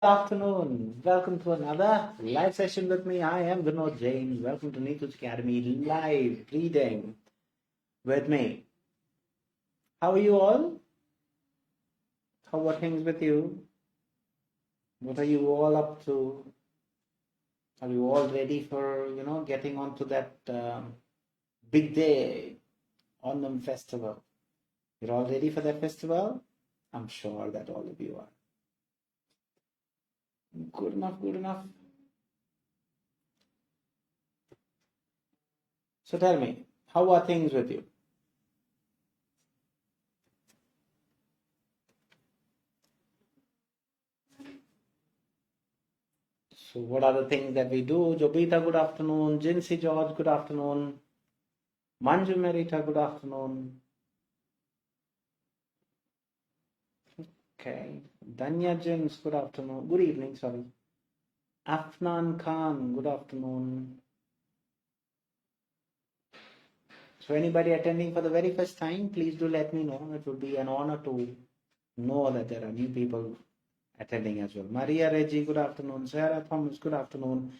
Afternoon. Welcome to another live session with me. I am Vinod Jain. Welcome to Neethu's Academy live reading with me. How are you all? How are things with you? What are you all up to? Are you all ready for, getting onto that big day, Onam festival? You're all ready for that festival? I'm sure that all of you are. Good enough, good enough. So tell me, how are things with you? So what are the things that we do? Jobita, good afternoon. Jinsi George, good afternoon. Manju Merita, good afternoon. Okay. Danya Jins, good afternoon. Good evening, sorry. Afnan Khan, good afternoon. So anybody attending for the very first time, please do let me know. It would be an honor to know that there are new people attending as well. Maria Reggie, good afternoon. Sarah Thomas, good afternoon.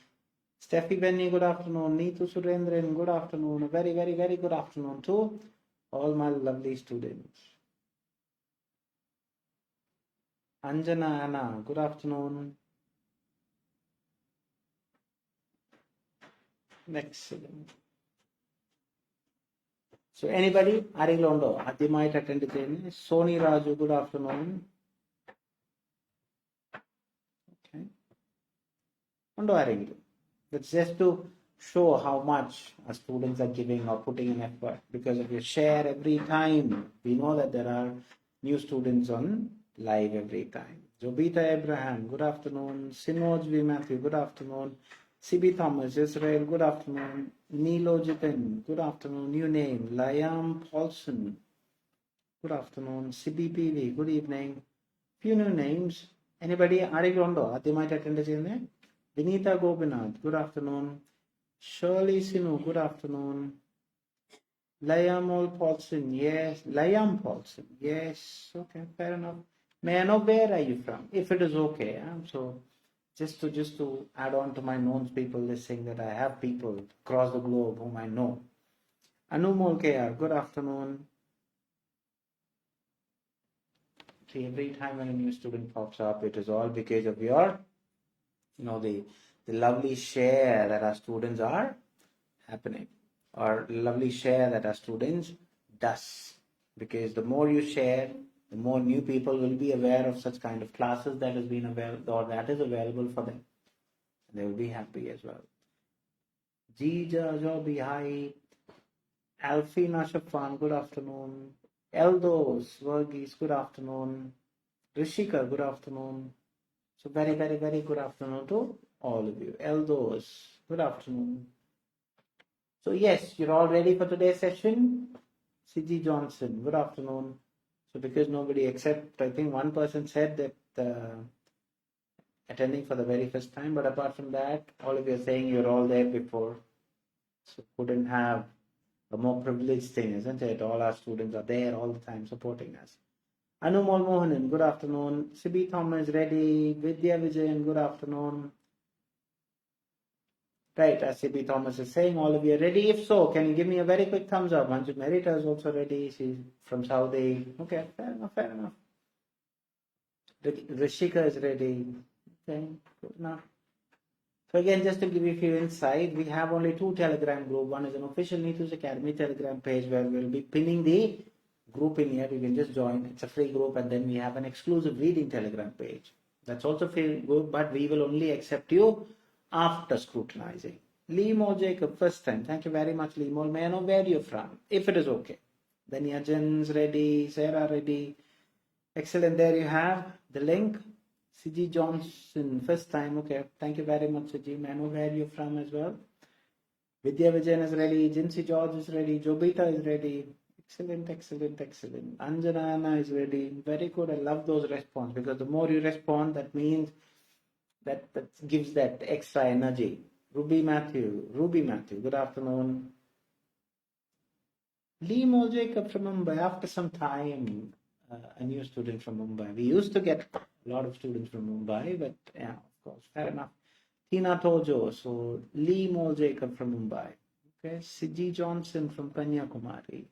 Steffi Benny, good afternoon. Neethu Surendran, good afternoon. A very, very, very good afternoon to all my lovely students. Anjana Anna, good afternoon. Excellent. So anybody Arilondo ആദ്യമായിട്ട് attend ചെയ്യുന്ന Soni Raju, good afternoon. Okay. ഉണ്ടോ ആരെങ്കിലും? That's just to show how much our students are giving or putting in effort. Because if you share every time, we know that there are new students on live every time. Jobita Abraham, good afternoon. Sinoj V. Matthew, good afternoon. CB Thomas, Israel, good afternoon. Nilo Jitin, good afternoon. New name, Layam Paulson, good afternoon. CBPV, good evening. Few new names. Anybody? Arigondo, Adimite attended in there? Vinita Gopinath, good afternoon. Shirley Sinu, good afternoon. Layam Paulson, yes. Layam Paulson, yes. Okay, fair enough. May I know where are you from? If it is okay. So just to add on to my known people listening, that I have people across the globe whom I know. Anu Molkar, good afternoon. See, every time when a new student pops up, it is all because of your, the lovely share that our students are happening, or lovely share that our students does. Because the more you share, the more new people will be aware of such kind of classes that has been available or that is available for them. They will be happy as well. Jija Jobi, hi. Alfina Shafan, good afternoon. Eldos Verghese, good afternoon. Rishika, good afternoon. So very, very, very good afternoon to all of you. Eldos, good afternoon. So yes, you're all ready for today's session. CG Johnson, good afternoon. So because nobody except, I think one person said that attending for the very first time, but apart from that, all of you are saying you're all there before. So couldn't have a more privileged thing, isn't it? All our students are there all the time supporting us. Anu Mohanan, good afternoon. Sibi Thomas, ready. Vidya Vijayan, good afternoon. Right, as CB Thomas is saying, all of you are ready. If so, can you give me a very quick thumbs up? Manju Merita is also ready. She's from Saudi. Okay, fair enough, fair enough. Rishika is ready. Okay, good enough. So again, just to give you a few insight, we have only two Telegram group. One is an official Neethus Academy Telegram page where we'll be pinning the group in here. You can just join. It's a free group, and then we have an exclusive reading Telegram page. That's also free group, but we will only accept you after scrutinizing. Limo Jacob, first time. Thank you very much, Limo. May I know where you're from, if it is okay? Then Yajan's ready, Sarah ready. Excellent. There you have the link. CG Johnson, first time. Okay. Thank you very much, CG. May I know where you're from as well? Vidya Vijayan is ready. Jinsi George is ready. Jobita is ready. Excellent, excellent, excellent. Anjana Anna is ready. Very good. I love those response, because the more you respond, that means that gives that extra energy. Ruby Matthew, good afternoon. Limo Jacob from Mumbai, after some time, a new student from Mumbai. We used to get A lot of students from Mumbai, but yeah, of course, fair enough. Tina Tojo, so Lee Moljaker from Mumbai. Okay, Siji Johnson from Kanyakumari.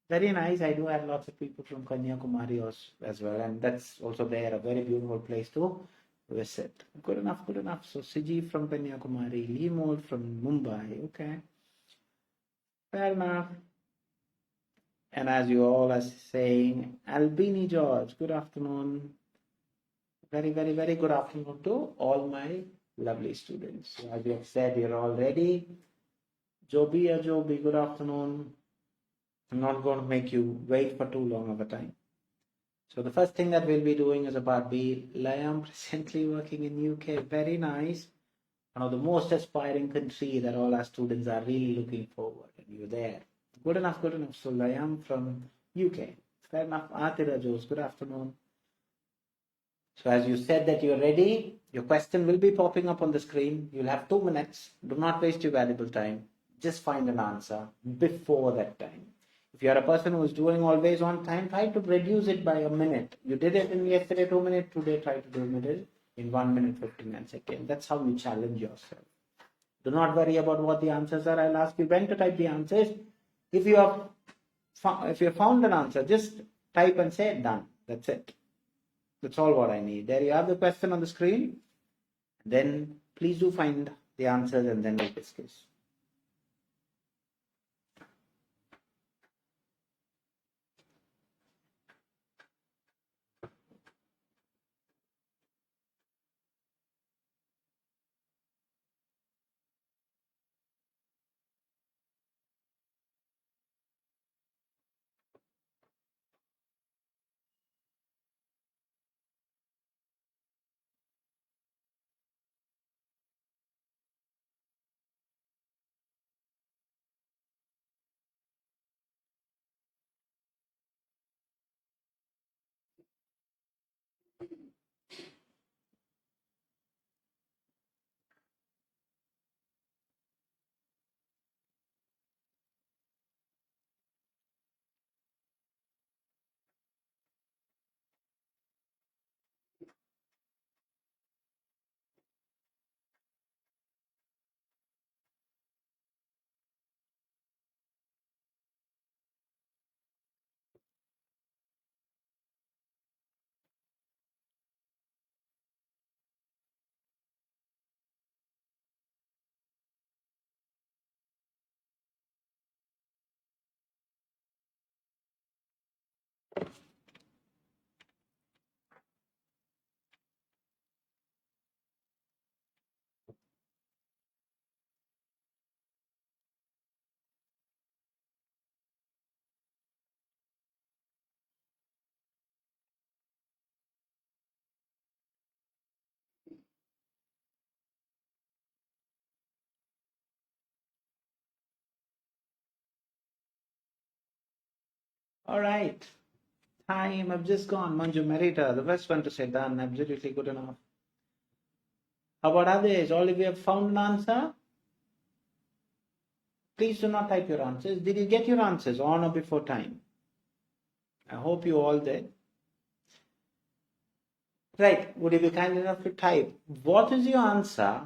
Very nice. I do have lots of people from Kanyakumari as well, and that's also there, a very beautiful place to visit. Good enough, good enough. So Siji from Kanyakumari, Lee Mol from Mumbai. Okay, fair enough. And as you all are saying, Albini George, good afternoon. Very, very, very good afternoon to all my lovely students. So as you have said, you're all ready. Joby, good afternoon. I'm not going to make you wait for too long of a time. So the first thing that we'll be doing is about B. I am presently working in UK. Very nice. One of the most aspiring country that all our students are really looking forward. And you're there. Good enough, good enough. So I am from UK. Fair enough. Atira Jose, good afternoon. So as you said that you're ready, your question will be popping up on the screen. You'll have 2 minutes. Do not waste your valuable time. Just find an answer before that time. If you're a person who is doing always on time, try to reduce it by a minute. You did it in yesterday 2 minutes, today try to do it in 1 minute 59 seconds. That's how you challenge yourself. Do not worry about what the answers are. I'll ask you when to type the answers. If you have found an answer, just type and say done. That's it. That's all what I need. There you have the question on the screen. Then please do find the answers and then we'll discuss. All right. Time. I've just gone. Manju Merita, the first one to say done. Absolutely good enough. How about others? All of you have found an answer? Please do not type your answers. Did you get your answers on or before time? I hope you all did. Right. Would you be kind enough to type what is your answer?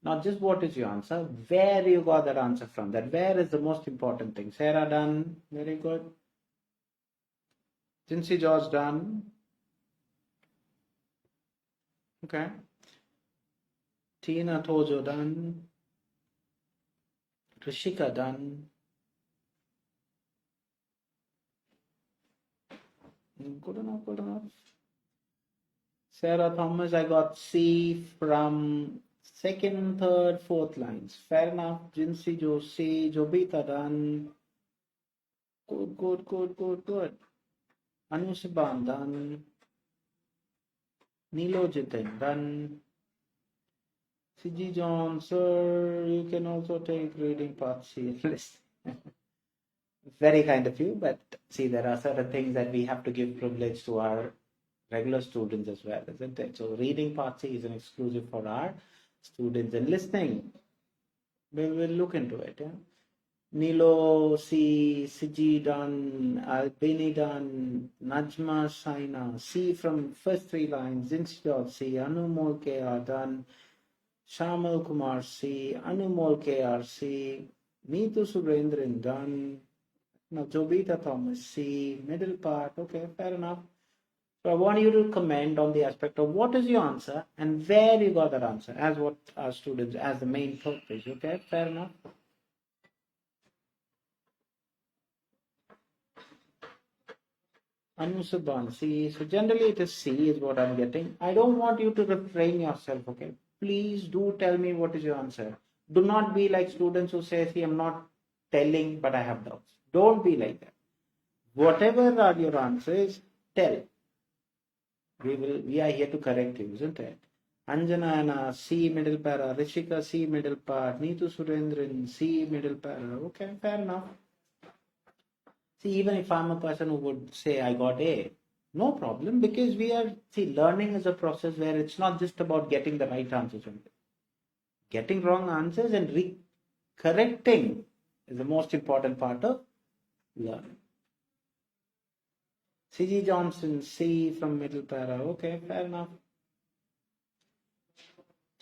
Not just what is your answer, where you got that answer from. That where is the most important thing. Sarah done. Very good. Jinsi George done. Okay. Tina Tojo done. Rishika done. Good enough, good enough. Sarah Thomas, I got C from second, third, fourth lines. Fair enough. Jinsi Joshi, Jobita done. Good, good, good, good, good. Anushiban done. Nilo Jitin done. CG John, sir, you can also take reading part C list. Very kind of you, but see, there are certain things that we have to give privilege to our regular students as well, isn't it? So reading part C is an exclusive for our students, and listening, we'll look into it. Yeah? Nilo, C, Siji done, Albini done, Najma Saina, C from first three lines, instead of C, Anumol KR done, Shamal Kumar C, Anumol KR C, Neethu Surendran done, now Jobita Thomas C, middle part, okay, fair enough. So I want you to comment on the aspect of what is your answer and where you got that answer as what our students, as the main purpose, okay, fair enough. Anusaban, C. So generally it is C is what I'm getting. I don't want you to refrain yourself, okay? Please do tell me what is your answer. Do not be like students who say, see, I'm not telling, but I have doubts. Don't be like that. Whatever are your answers, tell. We are here to correct you, isn't it? Anjana Anna, C middle para, Rishika C middle part, Neethu Surendran C middle para. Okay, fair enough. See, even if I'm a person who would say I got A, no problem, because learning is a process where it's not just about getting the right answers only. Getting wrong answers and correcting is the most important part of learning. C.G. Johnson, C from middle para. Okay, fair enough.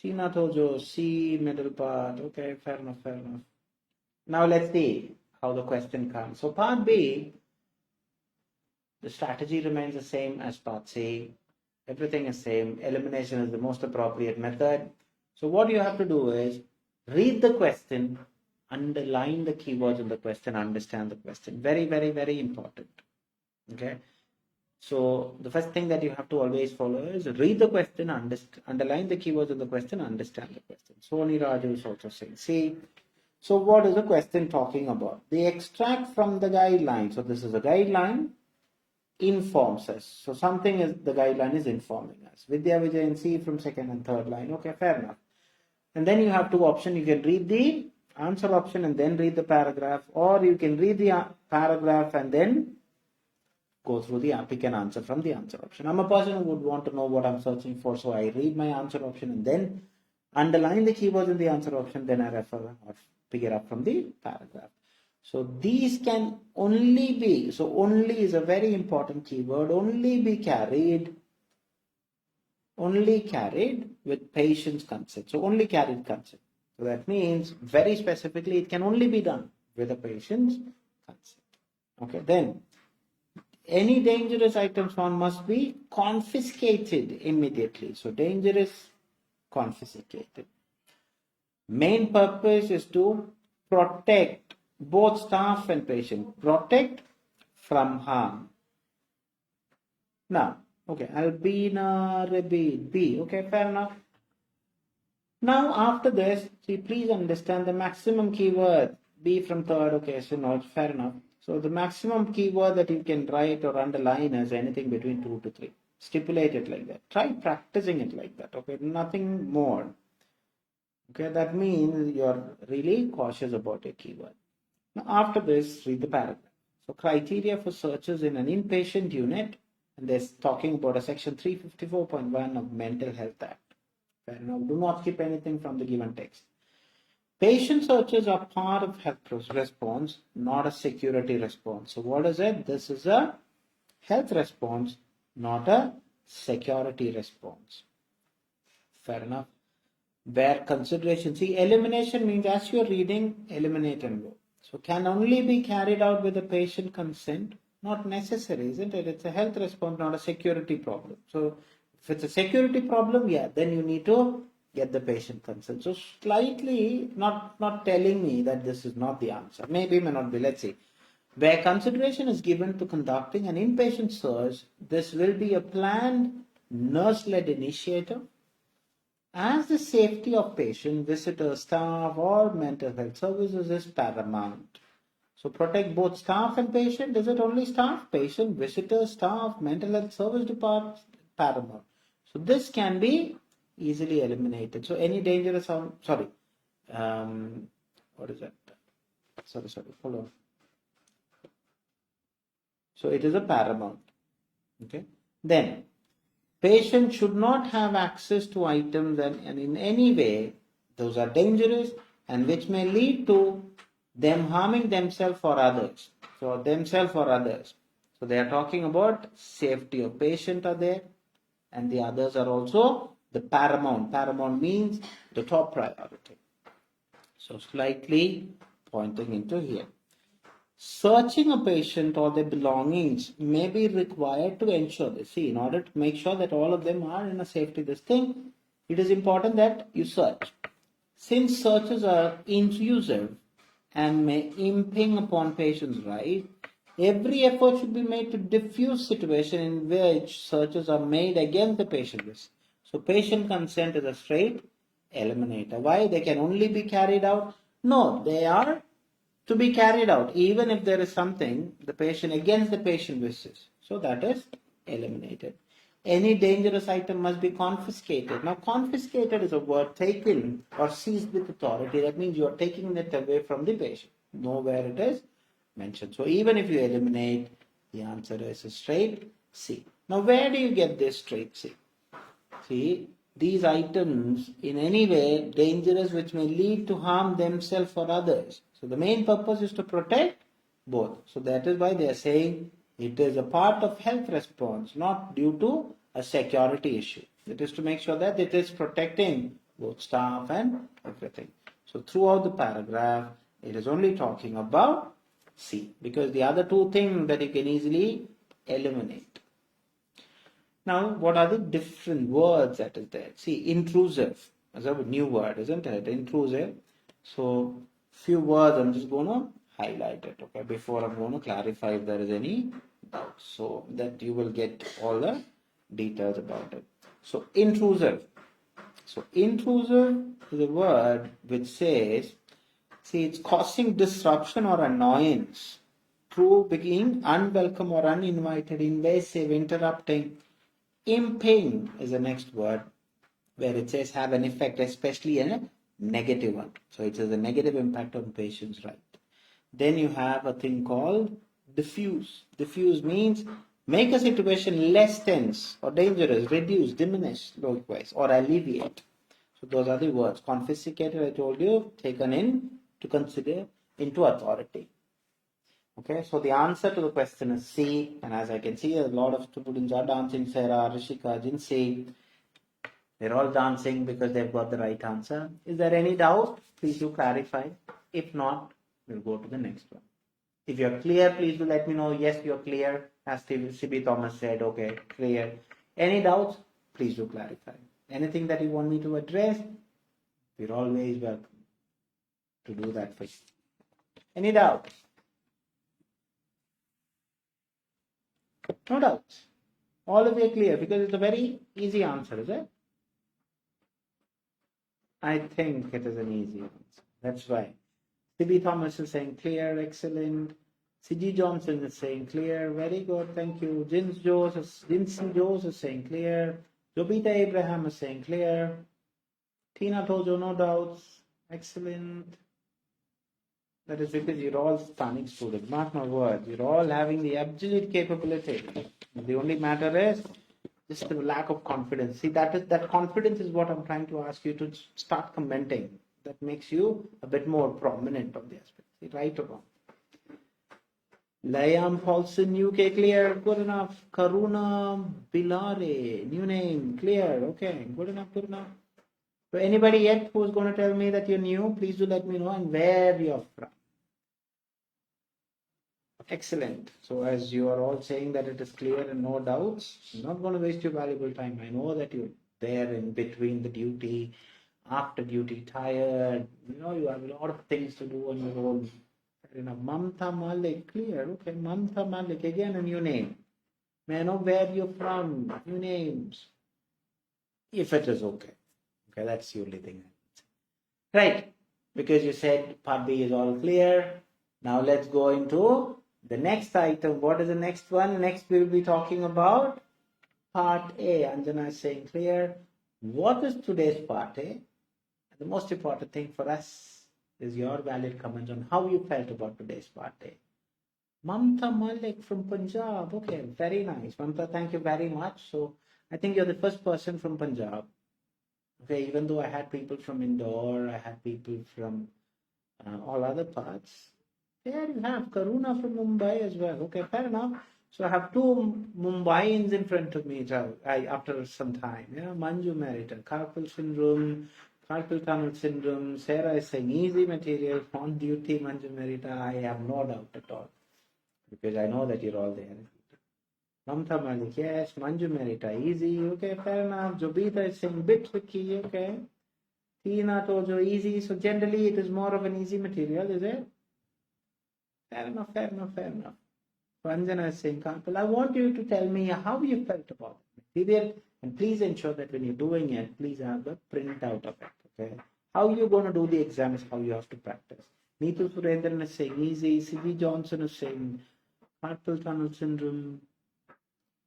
Tina Tojo, C middle part. Okay, fair enough, fair enough. Now let's see how the question comes. So part B, the strategy remains the same as part C. Everything is same. Elimination is the most appropriate method. So what you have to do is read the question, underline the keywords in the question, understand the question. Very, very, very important. Okay. So the first thing that you have to always follow is read the question, underline the keywords in the question, understand the question. Soni Raju is also saying, see, so what is the question talking about? They extract from the guideline. So this is a guideline, informs us. So something is, the guideline is informing us. Vidya Vijay and C from second and third line. Okay, fair enough. And then you have two options. You can read the answer option and then read the paragraph, or you can read the paragraph and then go through the pick an answer from the answer option. I'm a person who would want to know what I'm searching for, so I read my answer option and then underline the keywords in the answer option, then I refer or pick it up from the paragraph. So these can only be, so only is a very important keyword, only be carried with patient's consent. So only carried consent. So that means very specifically it can only be done with a patient's consent. Okay, then any dangerous items found must be confiscated immediately. So dangerous, confiscated. Main purpose is to protect both staff and patient. Protect from harm. Now, okay, Albina, Rebid, B. Okay, fair enough. Now, after this, see, please understand the maximum keyword. B from third, okay, so no, fair enough. So the maximum keyword that you can write or underline is anything between 2 to 3. Stipulate it like that. Try practicing it like that, okay? Nothing more. Okay, that means you're really cautious about a keyword. Now, after this, read the paragraph. So, criteria for searches in an inpatient unit, and they're talking about a section 354.1 of Mental Health Act. Fair enough. Do not skip anything from the given text. Patient searches are part of health response, not a security response. So, what is it? This is a health response, not a security response. Fair enough. Where consideration, see, elimination means as you're reading, eliminate and go. So can only be carried out with the patient consent, not necessary, isn't it? It's a health response, not a security problem. So if it's a security problem, yeah, then you need to get the patient consent. So slightly not telling me that this is not the answer. Maybe, may not be, let's see. Where consideration is given to conducting an inpatient search, this will be a planned nurse-led initiative. As the safety of patient, visitor, staff, or mental health services is paramount. So protect both staff and patient. Is it only staff, patient, visitor, staff, mental health service department? Paramount. So this can be easily eliminated. So any dangerous, what is that? Sorry, hold on. So it is a paramount. Okay. Then, patient should not have access to items and in any way those are dangerous and which may lead to them harming themselves or others. So themselves or others. So they are talking about safety of patient are there, and the others are also the paramount. Paramount means the top priority. So slightly pointing into here. Searching a patient or their belongings may be required to ensure this. See, in order to make sure that all of them are in a safety this thing, it is important that you search. Since searches are intrusive and may impinge upon patients' rights, every effort should be made to diffuse situation in which searches are made against the patient risk. So patient consent is a straight eliminator. Why? They can only be carried out? No, they are to be carried out even if there is something the patient against the patient wishes. So that is eliminated. Any dangerous item must be confiscated. Now, confiscated is a word taken or seized with authority. That means you are taking it away from the patient. Nowhere it is mentioned. So even if you eliminate, the answer is a straight C. Now, where do you get this straight C? See, these items in any way dangerous which may lead to harm themselves or others. So the main purpose is to protect both. So that is why they are saying it is a part of health response, not due to a security issue. It is to make sure that it is protecting both staff and everything. So throughout the paragraph, it is only talking about C, because the other two things that you can easily eliminate. Now, what are the different words that is there? See, intrusive is a new word, isn't it? Intrusive. So, few words I'm just going to highlight it, okay, before I'm going to clarify if there is any doubt, so that you will get all the details about it. So, intrusive. So, intrusive is a word which says, see, it's causing disruption or annoyance through being unwelcome or uninvited, invasive, interrupting. Imping is the next word where it says have an effect, especially in a negative one. So it has a negative impact on patient's right. Then you have a thing called diffuse. Diffuse means make a situation less tense or dangerous, reduce, diminish, likewise, or alleviate. So those are the words. Confiscated, I told you, taken in to consider into authority. Okay, so the answer to the question is C, and as I can see, a lot of students are dancing. Sarah, Rishika, Jinsi, they're all dancing because they've got the right answer. Is there any doubt? Please do clarify. If not, we'll go to the next one. If you're clear, please do let me know. Yes, you're clear. As CB Thomas said, okay, clear. Any doubts? Please do clarify. Anything that you want me to address, we're always welcome to do that for you. Any doubts? No doubts. All of you are clear because it's a very easy answer, is it? I think it is an easy answer. That's why. CB Thomas is saying clear, excellent. CG Johnson is saying clear, very good, thank you. Jinsy Joes is saying clear. Jobita Abraham is saying clear. Tina Tojo, no doubts. Excellent. That is because you're all stunning students, mark my words. You're all having the absolute capability. The only matter is just the lack of confidence. See, that confidence is what I'm trying to ask you to start commenting. That makes you a bit more prominent of the aspect. See, right or wrong? Layam Paulson, UK, clear, good enough. Karuna Bilare, new name, clear, okay, good enough, good enough. So anybody yet who's going to tell me that you're new, please do let me know and where you're from. Excellent. So as you are all saying that it is clear and no doubts, I'm not going to waste your valuable time. I know that you're there in between the duty, after duty, tired. You know, you have a lot of things to do on your own. Fair enough. Mamta Malik, clear. Okay, Mamta Malik, again a new name. May I know where you're from? New names. If it is okay. Okay, that's the only thing. Right. Because you said part B is all clear. Now let's go into the next item. What is the next one? Next we will be talking about part A. Anjana is saying clear. What is today's part A? The most important thing for us is your valid comments on how you felt about today's part A. Mamta Malik from Punjab. Okay, very nice. Mamta, thank you very much. So I think you're the first person from Punjab. Okay, even though I had people from Indore, I had people from all other parts. There you have Karuna from Mumbai as well. Okay, fair enough. So I have two Mumbaians in front of me after some time. Yeah, Manju Merita, carpal syndrome, carpal tunnel syndrome. Sarah is saying easy material, on duty, Manju Merita. I have no doubt at all because I know that you're all there. Mamta Malik, yes. Manju Merita, easy. Okay, fair enough. Jobita is saying bit tricky. Okay. Tina Tojo, easy. So generally it is more of an easy material, is it? Fair enough, fair enough, fair enough. Ranjana is saying, Kapil, I want you to tell me how you felt about the material, and please ensure that when you're doing it, please have a printout of it. Okay? How you're going to do the exam is how you have to practice. Neethu Surendran is saying easy. C.V. Johnson is saying carpal tunnel syndrome.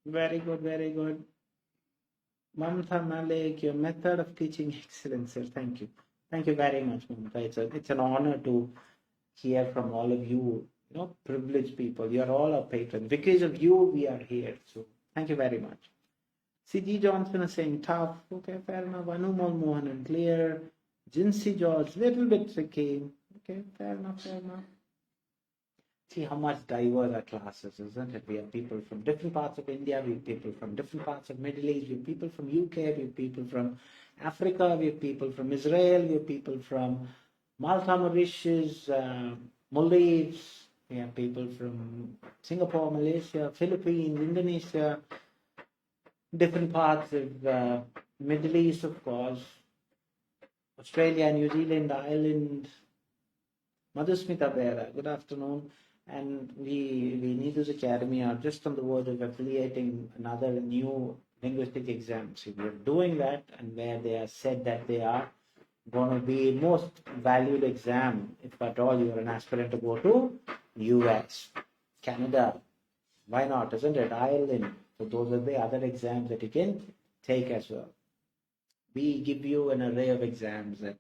Very good, very good. Mamta Malik, your method of teaching excellent, sir. Thank you. Thank you very much, Mamta. It's an honor to hear from all of you, privileged people. You are all our patrons. Because of you, we are here. So thank you very much. C.G. Johnson is saying tough. Okay, fair enough. Anumal Mohan and clear. Jinsi George, little bit tricky. Okay, fair enough, fair enough. See how much diverse our classes, isn't it? We have people from different parts of India, we have people from different parts of Middle East, we have people from UK, we have people from Africa, we have people from Israel, we have people from Malta, Mauritius, Maldives, we have people from Singapore, Malaysia, Philippines, Indonesia, different parts of Middle East, of course, Australia, New Zealand, Ireland. Madhusmita Bera, good afternoon. And we Neethus Academy are just on the verge of affiliating another new linguistic exam. So we're doing that, and where they are said that they are going to be most valued exam, if at all you're an aspirant to go to US, Canada, why not, isn't it? Ireland. So those are the other exams that you can take as well. We give you an array of exams that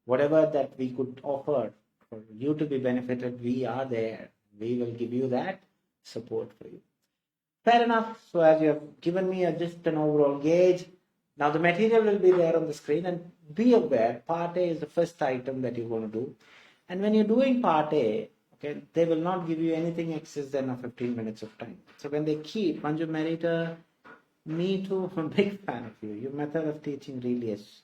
whatever that we could offer for you to be benefited, we are there. We will give you that support for you. Fair enough. So as you have given me just an overall gauge, now the material will be there on the screen, and be aware, part A is the first item that you're going to do. And when you're doing part A, okay, they will not give you anything excess than a 15 minutes of time. So when they keep, Manju Merita, me too, I'm a big fan of you. Your method of teaching really is.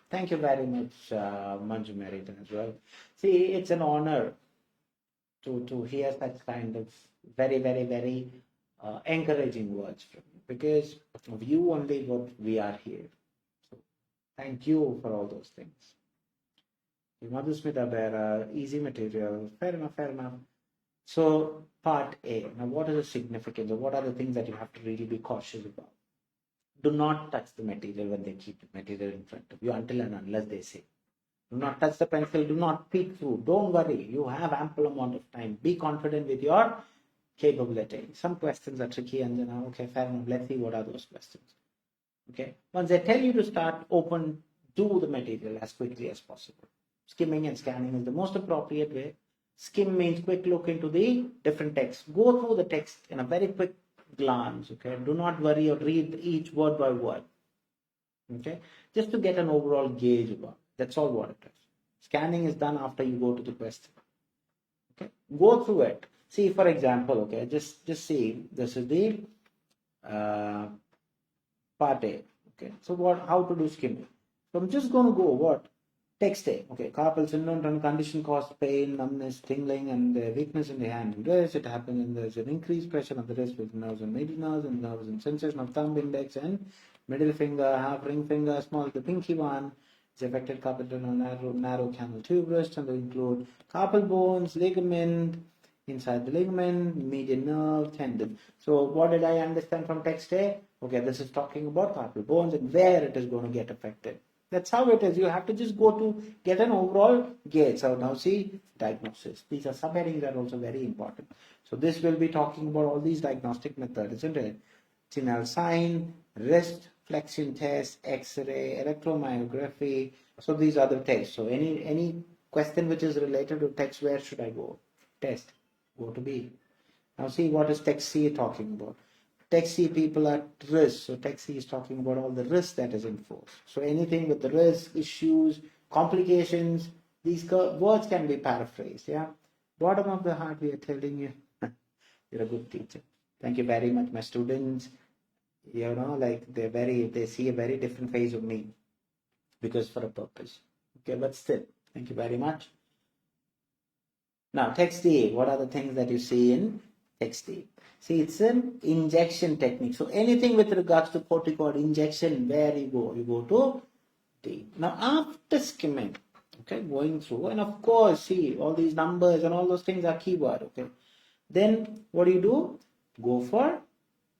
Thank you very much, Manju Merita as well. See, it's an honor to hear such kind of very, very, very encouraging words from you. Because of you only what we are here. So thank you for all those things. Madhusmita Bera, easy material, fair enough, fair enough. So part A, now what is the significance, or what are the things that you have to really be cautious about? Do not touch the material when they keep the material in front of you until and unless they say. Do not touch the pencil, do not peek through. Don't worry, you have ample amount of time. Be confident with your capability. Some questions are tricky, Anjana. Okay, fair enough. Let's see what are those questions. Okay, once they tell you to start, do the material as quickly as possible. Skimming and scanning is the most appropriate way. Skim means quick look into the different text. Go through the text in a very quick glance. Okay, do not worry or read each word by word. Okay, just to get an overall gauge about it. That's all what it is. Scanning is done after you go to the question. Okay, go through it. See, for example, okay, just see, this is the part A. Okay, so how to do skimming? So I'm just going to go what? Text A. Okay, carpal syndrome condition causes pain, numbness, tingling, and weakness in the hand and wrist. It happens when there's an increased pressure on the wrist with nerves and medial nerves and sensation of thumb, index, and middle finger, half ring finger, small, the pinky one. It's affected carpal tunnel, narrow canal tuberous, and they include carpal bones, ligament, inside the ligament, median nerve, tendon. So what did I understand from text A? Okay, this is talking about carpal bones and where it is going to get affected. That's how it is. You have to just go to get an overall gauge. So now see, diagnosis. These are subheadings that are also very important. So this will be talking about all these diagnostic methods, isn't it? Tinel sign, wrist flexion test, X-ray, electromyography. So these are the tests. So any question which is related to text, where should I go? Test. Go to B. Now see, what is text C talking about? Text C people are risk. So text C is talking about all the risk that is in force. So anything with the risk, issues, complications, these words can be paraphrased. Yeah, bottom of the heart, we are telling you, you're a good teacher. Thank you very much, my students. You know, like they see a very different phase of me because for a purpose. Okay, but still, thank you very much. Now, text A, what are the things that you see in text A? See, it's an injection technique. So anything with regards to corticoid injection, where you go to D. Now, after skimming, okay, going through, and of course, see, all these numbers and all those things are keyword, okay. Then what do? Go for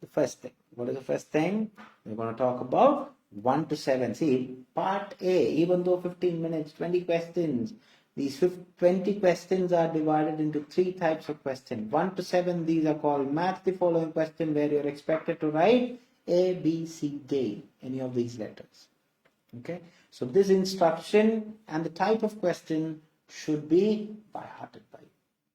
the first thing. What is the first thing? We're going to talk about 1 to 7. See, part A, even though 15 minutes, 20 questions, these 20 questions are divided into 3 types of questions. 1 to 7, these are called match the following question, where you're expected to write A, B, C, D, any of these letters. Okay, so this instruction and the type of question should be by hearted by you.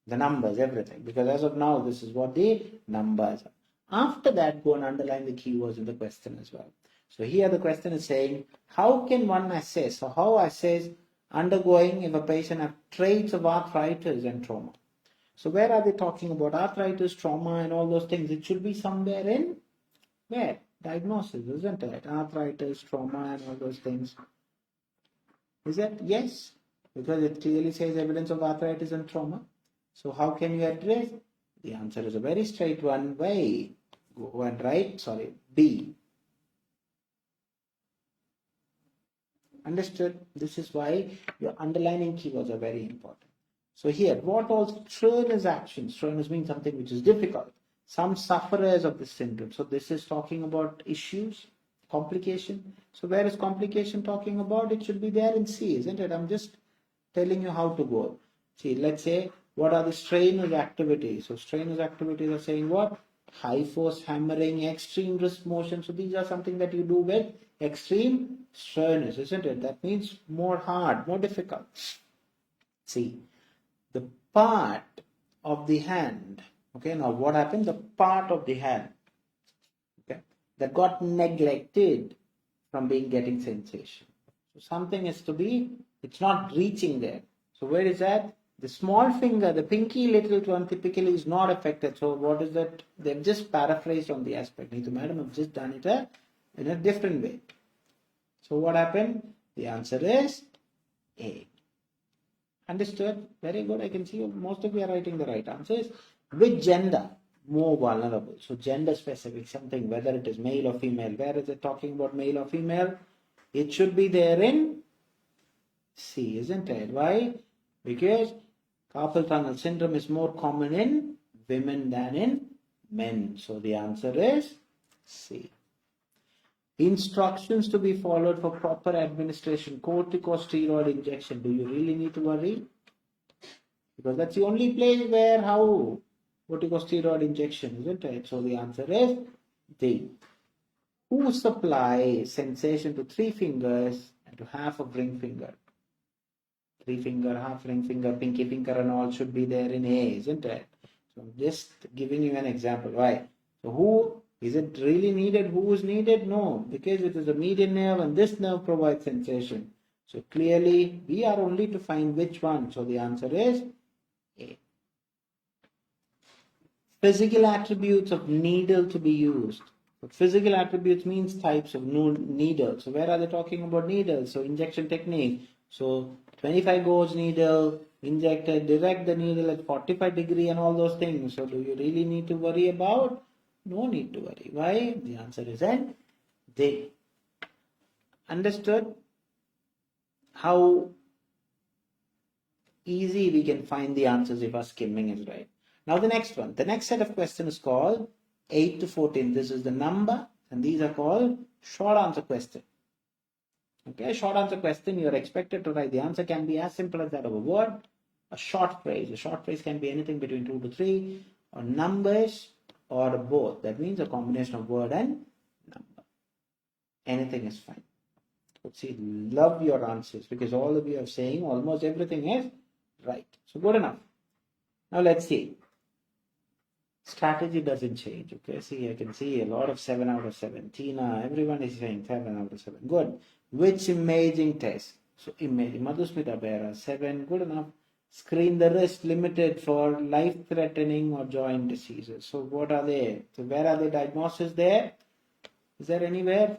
The numbers, everything, because as of now, this is what the numbers are. After that, go and underline the keywords in the question as well. So here the question is saying, how can one assess, or how assess undergoing if a patient has traits of arthritis and trauma? So where are they talking about arthritis, trauma, and all those things? It should be somewhere in where? Diagnosis, isn't it? Arthritis, trauma, and all those things. Is that? Yes, because it clearly says evidence of arthritis and trauma. So how can you address? The answer is a very straight one. Why? Go and write, B. Understood? This is why your underlining keywords are very important. So here, what all strenuous actions? Strenuous means something which is difficult. Some sufferers of this syndrome. So this is talking about issues, complication. So where is complication talking about? It should be there in C, isn't it? I'm just telling you how to go. See, let's say, what are the strenuous activities? So strenuous activities are saying what? High force hammering, extreme wrist motion. So these are something that you do with extreme strenuous, isn't it? That means more hard, more difficult. See, the part of the hand. Okay, now what happened? The part of the hand, okay, that got neglected from getting sensation. So something is to be, it's not reaching there. So where is that? The small finger, the pinky little one typically is not affected. So what is that? They've just paraphrased on the aspect. Neethu madam have just done it in a different way. So what happened? The answer is A. Understood? Very good. I can see most of you are writing the right answers. Which gender more vulnerable? So gender specific, something, whether it is male or female. Where is it talking about male or female? It should be there in C, isn't it? Why? Because carpal tunnel syndrome is more common in women than in men. So the answer is C. Instructions to be followed for proper administration, corticosteroid injection. Do you really need to worry? Because that's the only place where corticosteroid injection, isn't it? So the answer is D. Who supplies sensation to 3 fingers and to half of ring finger? 3 finger, half ring finger, pinky finger and all should be there in A, isn't it? So I'm just giving you an example. Why? So who is it really needed? Who is needed? No, because it is a median nerve and this nerve provides sensation. So clearly we are only to find which one. So the answer is A. Physical attributes of needle to be used. But physical attributes means types of needle. So where are they talking about needles? So injection technique. So 25 gauge needle, injected, direct the needle at 45 degree and all those things. So do you really need to worry about? No need to worry. Why? The answer is N. D. Understood how easy we can find the answers if our skimming is right. Now the next one. The next set of questions is called 8 to 14. This is the number and these are called short answer question. Okay, short answer question, you are expected to write. The answer can be as simple as that of a word, a short phrase. A short phrase can be anything between 2 to 3, or numbers, or both. That means a combination of word and number. Anything is fine. But see, love your answers because all of you are saying almost everything is right. So good enough. Now let's see. Strategy doesn't change. Okay, see, I can see a lot of 7 out of 7. Tina, everyone is saying 7 out of 7. Good. Which imaging test? So image, Madhusmita Bera, 7, good enough. Screen the wrist limited for life-threatening or joint diseases. So what are they? So where are the diagnoses there? Is there anywhere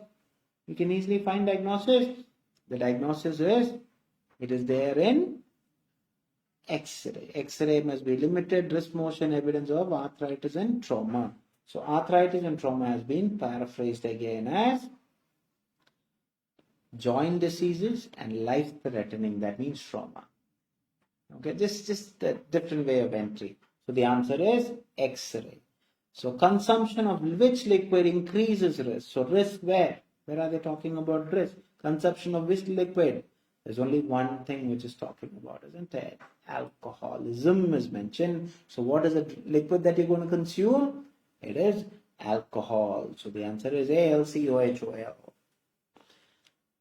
you can easily find diagnosis? The diagnosis is, it is there in X-ray. X-ray must be limited, wrist motion, evidence of arthritis and trauma. So arthritis and trauma has been paraphrased again as joint diseases and life-threatening, that means trauma. Okay, this is just a different way of entry. So the answer is X-ray. So consumption of which liquid increases risk? So risk where? Where are they talking about risk? Consumption of which liquid? There's only one thing which is talking about, isn't it? Alcoholism is mentioned. So what is the liquid that you're going to consume? It is alcohol. So the answer is ALCOHOL.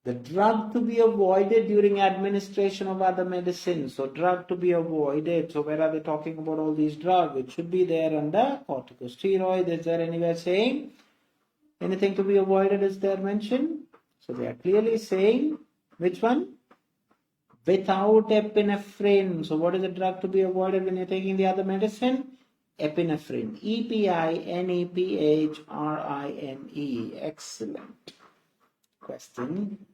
The drug to be avoided during administration of other medicines. So drug to be avoided. So where are they talking about all these drugs? It should be there under corticosteroid. Is there anywhere saying anything to be avoided is there mentioned? So they are clearly saying which one? Without epinephrine. So what is the drug to be avoided when you're taking the other medicine? Epinephrine. EPINEPHRINE. Excellent. Question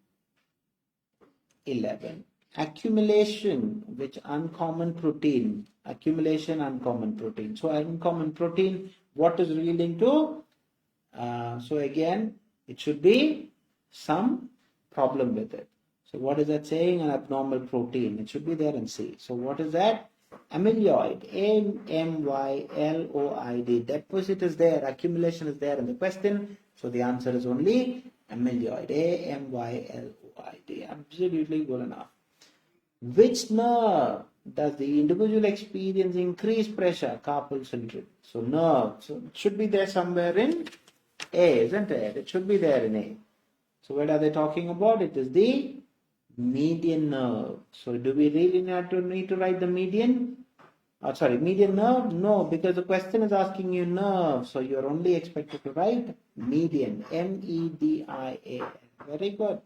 11. Accumulation which uncommon protein. Accumulation uncommon protein. So uncommon protein, what is relating to? So again, it should be some problem with it. So what is that saying? An abnormal protein. It should be there in C. So what is that? Amyloid. AMYLOID. Deposit is there. Accumulation is there in the question. So the answer is only amyloid. AMYLOID. Absolutely good enough. Which nerve does the individual experience increased pressure? Carpal tunnel. So nerve. So it should be there somewhere in A, isn't it? It should be there in A. So what are they talking about? It is the median nerve. So do we really need to write the median? Median nerve? No, because the question is asking you nerve. So you're only expected to write median. MEDIAN. Very good.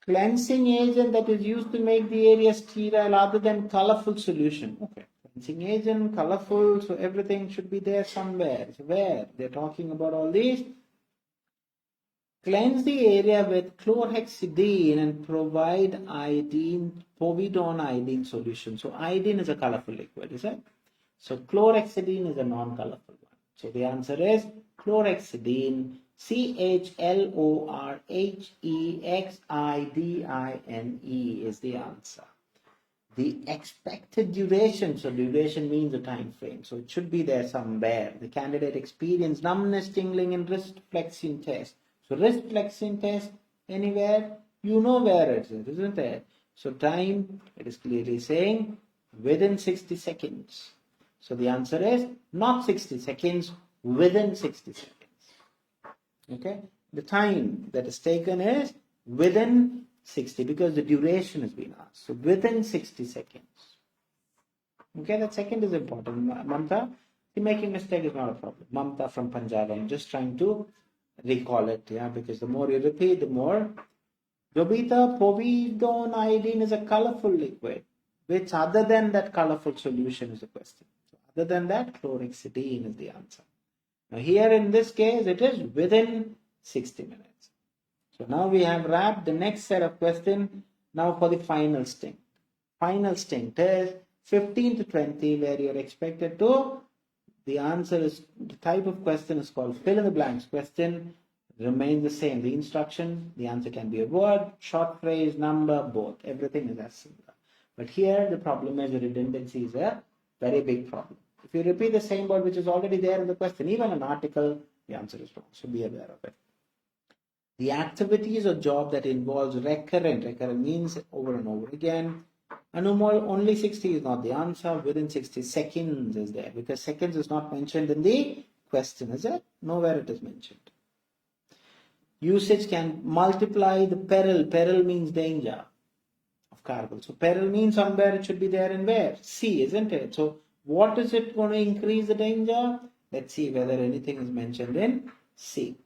Cleansing agent that is used to make the area sterile other than colorful solution. Okay. Cleansing agent, colorful, so everything should be there somewhere. So where? They're talking about all these. Cleanse the area with chlorhexidine and provide povidone iodine solution. So iodine is a colorful liquid, is it? So chlorhexidine is a non-colorful one. So the answer is chlorhexidine, CHLORHEXIDINE is the answer. The expected duration, so duration means a time frame, so it should be there somewhere. The candidate experienced numbness, tingling in wrist flexing test. So wrist flexing test, anywhere, you know where it is, isn't it? So time, it is clearly saying within 60 seconds. So the answer is not 60 seconds, within 60 seconds. Okay, the time that is taken is within 60 because the duration has been asked. So within 60 seconds. Okay, that second is important. Mamta, making mistake is not a problem. Mamta from Punjab, I'm just trying to recall it, yeah, because the more you repeat, the more. Jobita, povidone iodine is a colorful liquid. Which other than that colorful solution is the question. So other than that, chlorhexidine is the answer. Now here in this case, it is within 60 minutes. So now we have wrapped the next set of questions. Now for the final stint. Final stint is 15 to 20 where you're expected to, the answer is, the type of question is called fill in the blanks question. Remains the same. The instruction, the answer can be a word, short phrase, number, both. Everything is as similar. But here the problem is the redundancy is a very big problem. If you repeat the same word which is already there in the question, even an article, the answer is wrong. So be aware of it. The activities or job that involves recurrent means over and over again. Only 60 is not the answer. Within 60 seconds is there because seconds is not mentioned in the question, is it? Nowhere it is mentioned. Usage can multiply the peril. Peril means danger of cargo. So peril means somewhere it should be there in where? C, isn't it? So what is it going to increase the danger? Let's see whether anything is mentioned in C.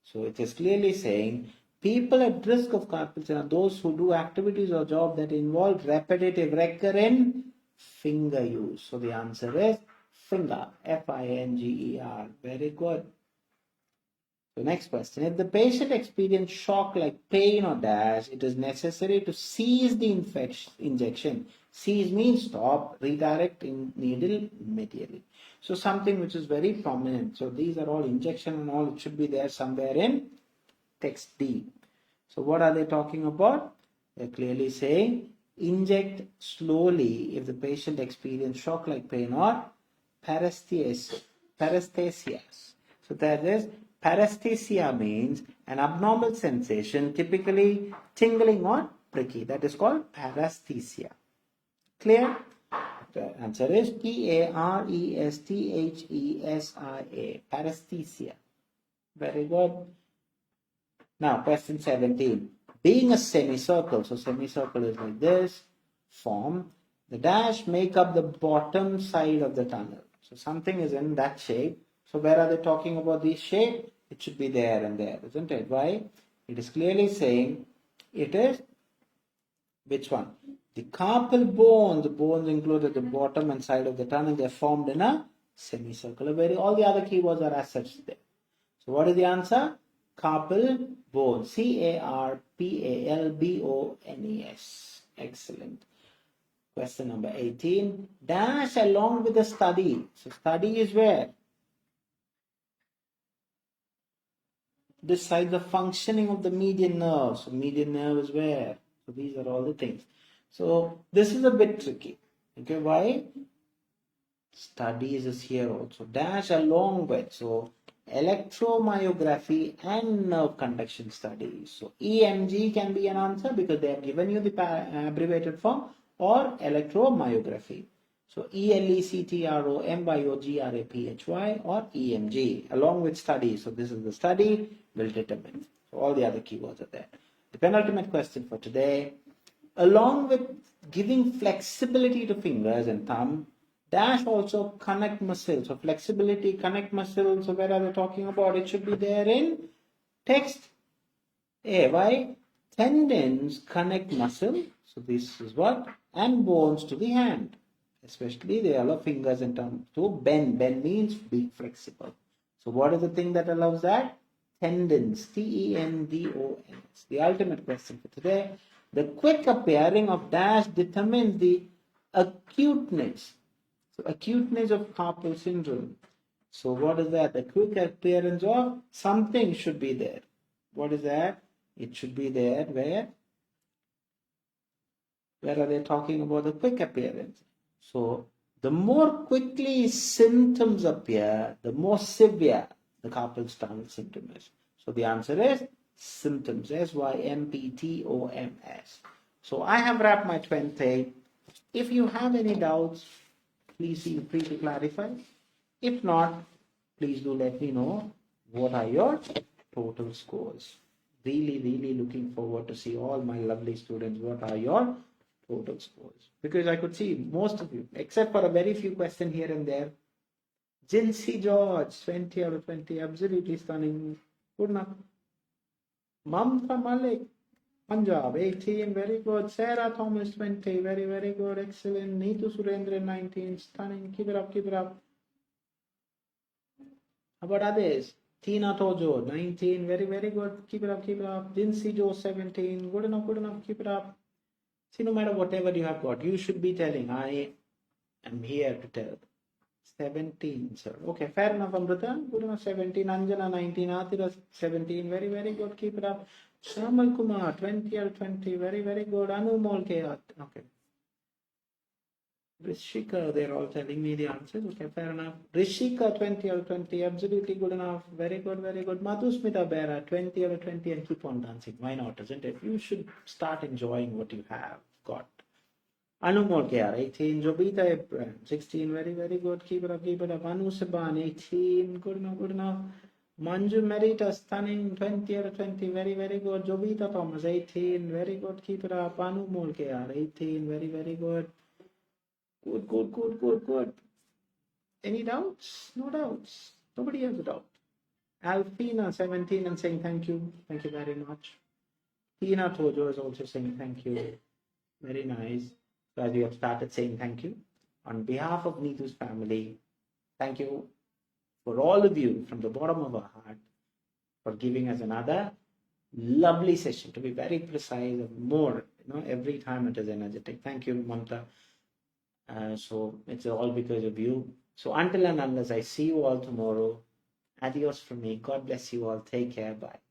So it is clearly saying People at risk of carpal tunnel are those who do activities or job that involve repetitive, recurrent finger use. So the answer is finger, F-I-N-G-E-R. Very good. So next question. If the patient experiences shock like pain or dash, it is necessary to cease the injection. Cease means stop, redirect in needle immediately. So something which is very prominent. So these are all injection and all. It should be there somewhere in text D. So what are they talking about? They're clearly saying inject slowly if the patient experiences shock like pain or paresthesia. So that is paresthesia means an abnormal sensation, typically tingling or pricky. That is called paresthesia. Clear? The answer is P-A-R-E-S-T-H-E-S-I-A. Paresthesia. Very good. Now, question 17. Being a semicircle, so semicircle is like this form, the dash make up the bottom side of the tunnel. So something is in that shape. So where are they talking about this shape? It should be there and there, isn't it? Why? It is clearly saying it is which one? The carpal bones, the bones included at the bottom and side of the tunnel, they are formed in a semicircle. All the other keywords are as such there. So what is the answer? Carpal bone. C-A-R-P-A-L-B-O-N-E-S. Excellent. Question number 18. Dash along with the study. So study is where? This side the functioning of the median nerve. So median nerve is where? So these are all the things. So this is a bit tricky. Okay, why? Studies is here also. Dash along with. So electromyography and nerve conduction studies. So EMG can be an answer because they have given you the abbreviated form, or electromyography. So ELECTROMYOGRAPHY or EMG along with study. So this is the study will determine. So all the other keywords are there. The penultimate question for today. Along with giving flexibility to fingers and thumb, dash also connect muscles. So flexibility, connect muscles. So where are they talking about? It should be there in text A. Why? Tendons connect muscle. So this is what? And bones to the hand. Especially they allow fingers and thumb to bend. Bend means be flexible. So what is the thing that allows that? Tendons. T-E-N-D-O-N-S. The ultimate question for today. The quick appearing of dash determines the acuteness. So acuteness of carpal syndrome. So what is that? The quick appearance of something should be there. What is that? It should be there where? Where are they talking about the quick appearance? So the more quickly symptoms appear, the more severe the carpal tunnel symptom is. So the answer is symptoms. S-Y-M-P-T-O-M-S. So I have wrapped my 20. If you have any doubts, please feel free to clarify. If not, please do let me know what are your total scores. Really looking forward to see all my lovely students. What are your total scores? Because I could see most of you, except for a very few questions here and there. Jinsey George, 20 out of 20, absolutely stunning. Good enough. Mamta Malik, Punjab, 18, very good. Sarah Thomas, 20, very good, excellent. Neethu Surendra, 19, stunning. Keep it up. How about others? Tina Tojo, 19, very good. Keep it up. Jinsey Joe, 17, good enough. Keep it up. See, no matter whatever you have got, you should be telling, I am here to tell. 17, sir. Okay, fair enough, Amrita. Good enough, 17. Anjana, 19. Atira, 17. Very good. Keep it up. Shamal Kumar, 20 or 20. Very good. Anu Molke. Okay. Rishika, they're all telling me the answers. Okay, fair enough. Rishika, 20 or 20. Absolutely good enough. Very good. Madhusmita Bera, 20 or 20, and keep on dancing. Why not, isn't it? You should start enjoying what you have got. Anumol KR, 18. Jobita Abraham, 16. Very good. Keep it up. Anu Saban, 18. Good enough. Manju Merita, stunning. 20 or 20. Very good. Jobita Thomas, 18. Very good. Keep it up. Anumol KR, 18. Very good. Good. Any doubts? No doubts. Nobody has a doubt. Alfina, 17, and saying thank you. Thank you very much. Tina Tojo is also saying thank you. Very nice. So as we have started saying thank you, on behalf of Neethu's family, thank you for all of you from the bottom of our heart for giving us another lovely session. To be very precise, more, every time it is energetic. Thank you, Mamta. So it's all because of you. So until and unless I see you all tomorrow, adios from me. God bless you all. Take care. Bye.